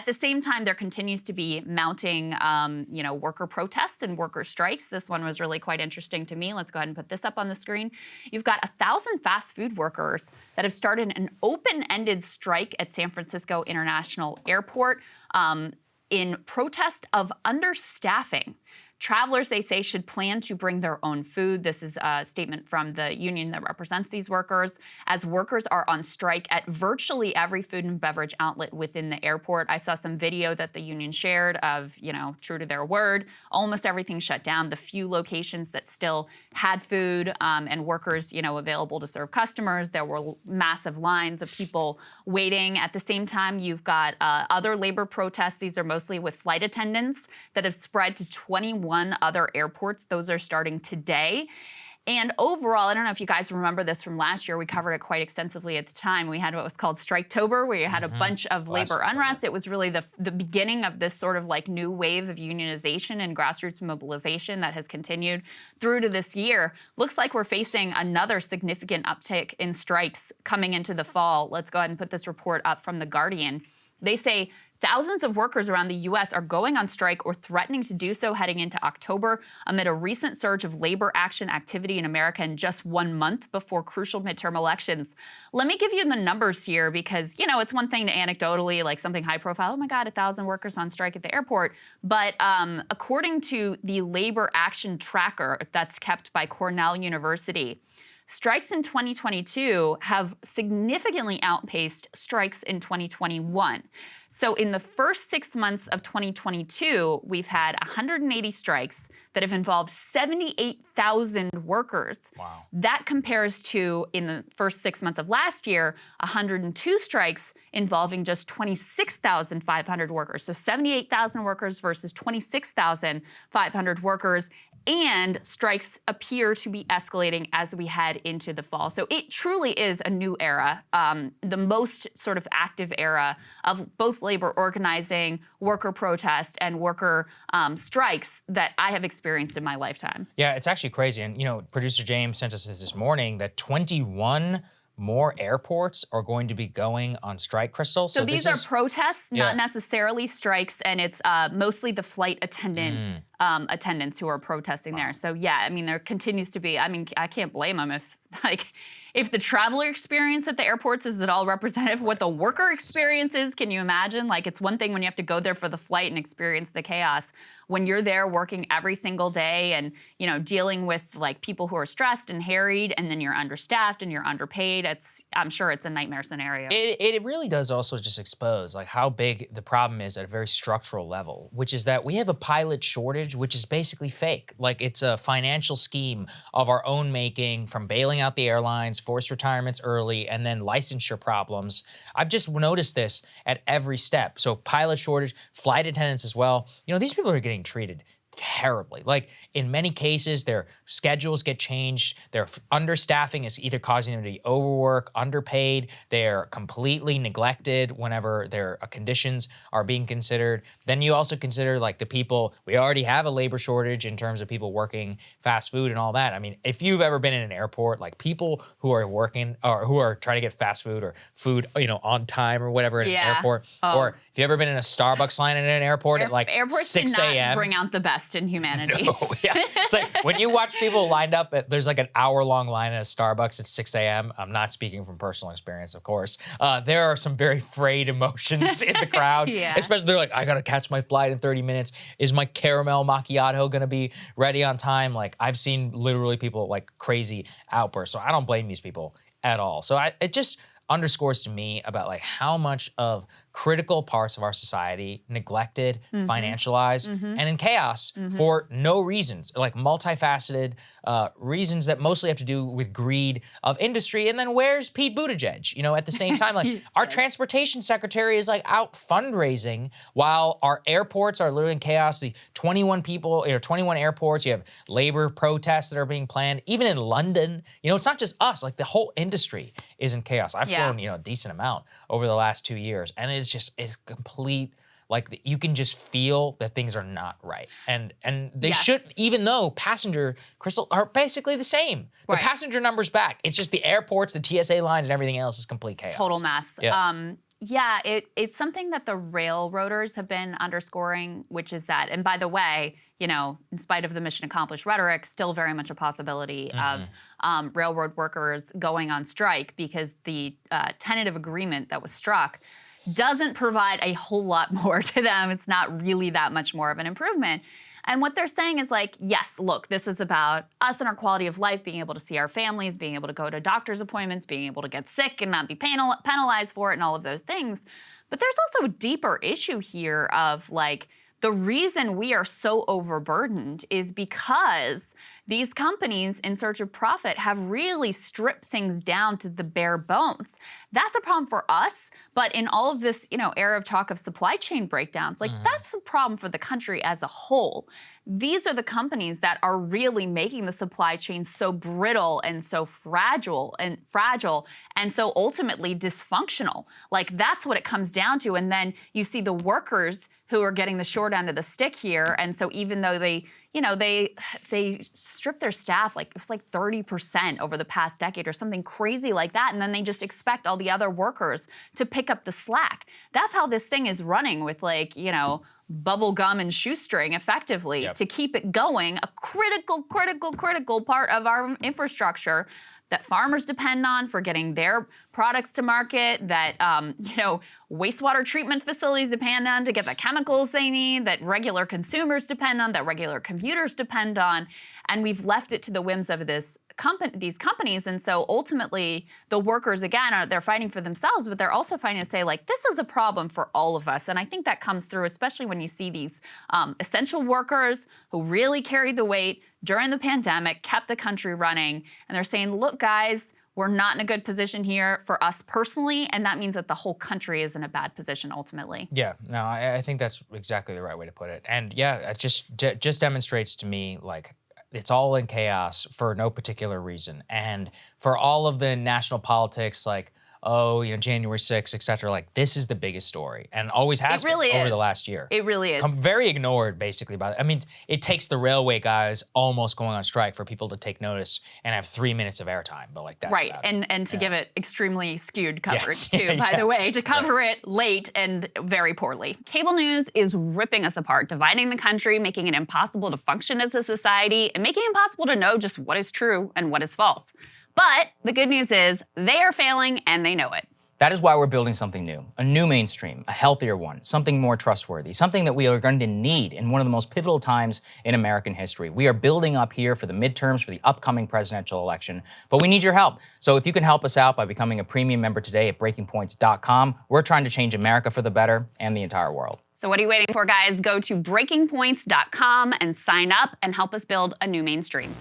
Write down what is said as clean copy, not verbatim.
At the same time, there continues to be mounting, worker protests and worker strikes. This one was really quite interesting to me. Let's go ahead and put this up on the screen. You've got 1,000 fast food workers that have started an open-ended strike at San Francisco International Airport in protest of understaffing. Travelers, they say, should plan to bring their own food. This is a statement from the union that represents these workers, as workers are on strike at virtually every food and beverage outlet within the airport. I saw some video that the union shared of, true to their word, almost everything shut down. The few locations that still had food and workers, available to serve customers, there were massive lines of people waiting. At the same time, you've got other labor protests. These are mostly with flight attendants that have spread to 21 other airports. Those are starting today. And overall, I don't know if you guys remember this from last year. We covered it quite extensively at the time. We had what was called STRIKETOBER, where you had a bunch of labor unrest. It was really the beginning of this sort of like new wave of unionization and grassroots mobilization that has continued through to this year. Looks like we're facing another significant uptick in strikes coming into the fall. Let's go ahead and put this report up from The Guardian. They say thousands of workers around the U.S. are going on strike or threatening to do so heading into October amid a recent surge of labor action activity in America in just 1 month before crucial midterm elections. Let me give you the numbers here because, it's one thing to anecdotally, like something high profile, oh my God, 1,000 workers on strike at the airport. But according to the labor action tracker that's kept by Cornell University, strikes in 2022 have significantly outpaced strikes in 2021. So in the first 6 months of 2022, we've had 180 strikes that have involved 78,000 workers. Wow. That compares to, in the first 6 months of last year, 102 strikes involving just 26,500 workers. So 78,000 workers versus 26,500 workers. And strikes appear to be escalating as we head into the fall. So it truly is a new era, the most sort of active era of both labor organizing, worker protest, and worker strikes that I have experienced in my lifetime. Yeah, it's actually crazy. And, producer James sent us this morning that 21 more airports are going to be going on strike, Krystal. So these are protests, not necessarily strikes, and it's mostly the flight attendant attendants who are protesting there. So yeah, there continues to be, I can't blame them if the traveler experience at the airports is at all representative of what the worker experience is. Can you imagine? It's one thing when you have to go there for the flight and experience the chaos. When you're there working every single day and, dealing with people who are stressed and harried, and then you're understaffed and you're underpaid, I'm sure it's a nightmare scenario. It really does also just expose how big the problem is at a very structural level, which is that we have a pilot shortage, which is basically fake. It's a financial scheme of our own making, from bailing out the airlines, forced retirements early, and then licensure problems. I've just noticed this at every step. So pilot shortage, flight attendants as well. These people are getting treated terribly. In many cases, their schedules get changed. Their understaffing is either causing them to be overworked, underpaid. They're completely neglected whenever their conditions are being considered. Then you also consider the people, we already have a labor shortage in terms of people working fast food and all that. If you've ever been in an airport, people who are working or who are trying to get fast food or food, on time or whatever in an airport, or if you've ever been in a Starbucks line in an airport at airports 6 a.m. Airports bring out the best in humanity. No, yeah. It's when you watch people lined up, there's an hour-long line at a Starbucks at 6 a.m. I'm not speaking from personal experience, of course. There are some very frayed emotions in the crowd. Especially they're I got to catch my flight in 30 minutes. Is my caramel macchiato going to be ready on time? I've seen literally people crazy outbursts. So I don't blame these people at all. So it just underscores to me about how much of critical parts of our society neglected, financialized, and in chaos for no reasons, multifaceted reasons that mostly have to do with greed of industry. And then where's Pete Buttigieg? At the same time, our transportation secretary is out fundraising while our airports are literally in chaos. The 21 airports, you have labor protests that are being planned. Even in London, it's not just us, the whole industry is in chaos. I've flown, a decent amount over the last 2 years, and it's complete, you can just feel that things are not right. And they should, even though passenger, Krystal, are basically the same. The passenger number's back. It's just the airports, the TSA lines, and everything else is complete chaos. Total mess. Yeah, it's something that the railroaders have been underscoring, which is that, and by the way, you know, in spite of the mission accomplished rhetoric, still very much a possibility of railroad workers going on strike, because the tentative agreement that was struck doesn't provide a whole lot more to them. It's not really that much more of an improvement. And what they're saying is like, yes, look, this is about us and our quality of life, being able to see our families, being able to go to doctor's appointments, being able to get sick and not be penalized for it and all of those things. But there's also a deeper issue here of like, the reason we are so overburdened is because these companies in search of profit have really stripped things down to the bare bones. That's a problem for us, but in all of this, you know, era of talk of supply chain breakdowns, like that's a problem for the country as a whole. These are the companies that are really making the supply chain so brittle and so fragile and so ultimately dysfunctional. Like that's what it comes down to. And then you see the workers who are getting the short end of the stick here. And so even though they stripped their staff, like it was like 30% over the past decade or something crazy like that, and then they just expect all the other workers to pick up the slack. That's how this thing is running, with like, you know, bubble gum and shoestring effectively to keep it going, a critical part of our infrastructure that farmers depend on for getting their products to market, that you know, wastewater treatment facilities depend on to get the chemicals they need, that regular consumers depend on, that regular commuters depend on, and we've left it to the whims of these companies. And so ultimately, the workers, again, they're fighting for themselves, but they're also fighting to say, like, this is a problem for all of us. And I think that comes through, especially when you see these essential workers who really carried the weight during the pandemic, kept the country running, and they're saying, look, guys, we're not in a good position here for us personally, and that means that the whole country is in a bad position ultimately. Yeah, no, I think that's exactly the right way to put it. And yeah, it just demonstrates to me, like, it's all in chaos for no particular reason. And for all of the national politics, like, oh, you know, January 6th, et cetera, like, this is the biggest story, and always has been over the last year. It really is. Very ignored, basically, by I mean, it takes the railway guys almost going on strike for people to take notice and have 3 minutes of airtime, but like that's right, and to give it extremely skewed coverage too, by the way, to cover it late and very poorly. Cable news is ripping us apart, dividing the country, making it impossible to function as a society, and making it impossible to know just what is true and what is false. But the good news is they are failing and they know it. That is why we're building something new, a new mainstream, a healthier one, something more trustworthy, something that we are going to need in one of the most pivotal times in American history. We are building up here for the midterms, for the upcoming presidential election, but we need your help. So if you can help us out by becoming a premium member today at breakingpoints.com, we're trying to change America for the better and the entire world. So what are you waiting for, guys? Go to breakingpoints.com and sign up and help us build a new mainstream.